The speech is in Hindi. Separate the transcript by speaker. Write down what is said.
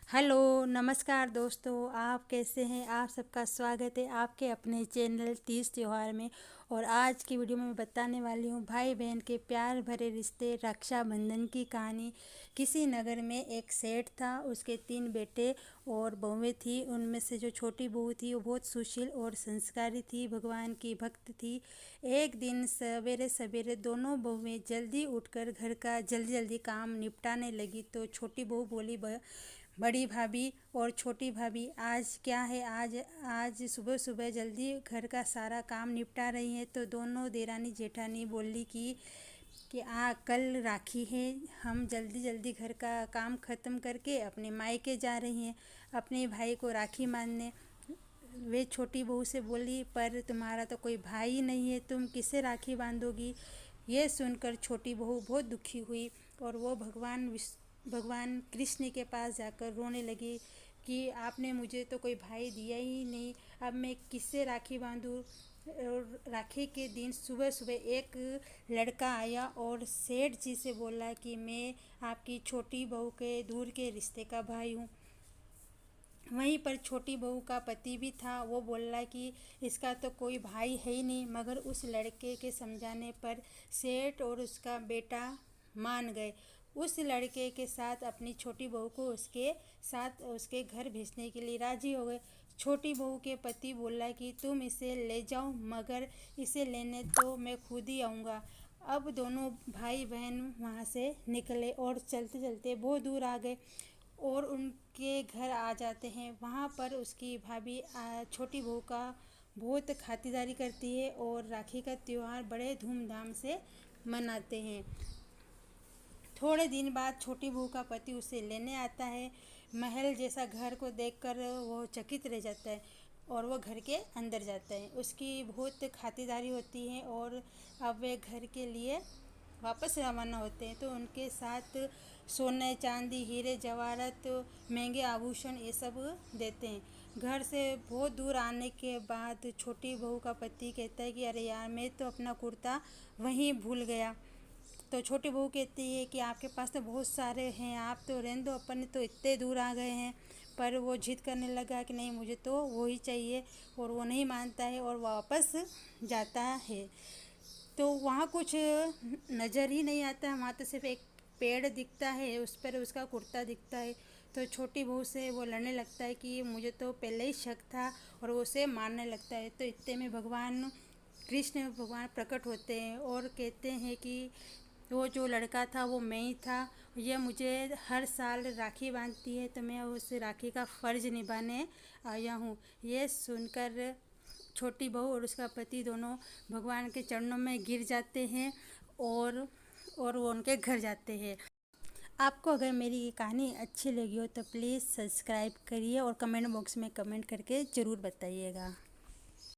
Speaker 1: हेलो नमस्कार दोस्तों, आप कैसे हैं। आप सबका स्वागत है आपके अपने चैनल तीज त्योहार में। और आज की वीडियो में मैं बताने वाली हूँ भाई बहन के प्यार भरे रिश्ते रक्षाबंधन की कहानी। किसी नगर में एक सेठ था, उसके 3 बेटे और बहुएं थी। उनमें से जो छोटी बहू थी वो बहुत सुशील और संस्कारी थी, भगवान की भक्त थी। एक दिन सवेरे सवेरे दोनों बहुएं जल्दी उठकर घर का जल्दी जल्दी काम निपटाने लगी तो छोटी बहू बोली, बड़ी भाभी और छोटी भाभी आज क्या है, आज आज सुबह सुबह जल्दी घर का सारा काम निपटा रही हैं। तो दोनों देरानी जेठानी बोली कि कल राखी है, हम जल्दी जल्दी घर का काम ख़त्म करके अपने मायके जा रही हैं अपने भाई को राखी बांधने। वे छोटी बहू से बोली, पर तुम्हारा तो कोई भाई नहीं है, तुम किसे राखी बांधोगी। ये सुनकर छोटी बहू बहुत दुखी हुई और वो भगवान कृष्ण के पास जाकर रोने लगी कि आपने मुझे तो कोई भाई दिया ही नहीं, अब मैं किससे राखी बांधूं। और राखी के दिन सुबह सुबह एक लड़का आया और सेठ जी से बोला कि मैं आपकी छोटी बहू के दूर के रिश्ते का भाई हूँ। वहीं पर छोटी बहू का पति भी था, वो बोला कि इसका तो कोई भाई है ही नहीं। मगर उस लड़के के समझाने पर सेठ और उसका बेटा मान गए। उस लड़के के साथ अपनी छोटी बहू को उसके साथ उसके घर भेजने के लिए राजी हो गए। छोटी बहू के पति बोला कि तुम इसे ले जाओ, मगर इसे लेने तो मैं खुद ही आऊँगा। अब दोनों भाई बहन वहाँ से निकले और चलते चलते बहुत दूर आ गए और उनके घर आ जाते हैं। वहाँ पर उसकी भाभी छोटी बहू का बहुत खातिरदारी करती है और राखी का त्यौहार बड़े धूमधाम से मनाते हैं। थोड़े दिन बाद छोटी बहू का पति उसे लेने आता है। महल जैसा घर को देखकर वो चकित रह जाता है और वो घर के अंदर जाता है। उसकी बहुत खातिरदारी होती है और अब वे घर के लिए वापस रवाना होते हैं। तो उनके साथ सोने चांदी हीरे जवाहरात महंगे आभूषण ये सब देते हैं। घर से बहुत दूर आने के बाद छोटी बहू का पति कहता है कि अरे यार, मैं तो अपना कुर्ता वहीं भूल गया। तो छोटी बहू कहती है कि आपके पास तो बहुत सारे हैं, आप तो रहने दो, अपन तो इतने दूर आ गए हैं। पर वो जिद करने लगा कि नहीं, मुझे तो वो ही चाहिए और वो नहीं मानता है और वापस जाता है। तो वहाँ कुछ नज़र ही नहीं आता, वहाँ तो सिर्फ एक पेड़ दिखता है, उस पर उसका कुर्ता दिखता है। तो छोटी बहू से वो लड़ने लगता है कि मुझे तो पहले ही शक था और वो उसे मारने लगता है। तो इतने में भगवान प्रकट होते हैं और कहते हैं कि वो जो लड़का था वो मैं ही था। यह मुझे हर साल राखी बांधती है तो मैं उस राखी का फ़र्ज़ निभाने आया हूँ। ये सुनकर छोटी बहू और उसका पति दोनों भगवान के चरणों में गिर जाते हैं और वो उनके घर जाते हैं। आपको अगर मेरी ये कहानी अच्छी लगी हो तो प्लीज़ सब्सक्राइब करिए और कमेंट बॉक्स में कमेंट करके ज़रूर बताइएगा।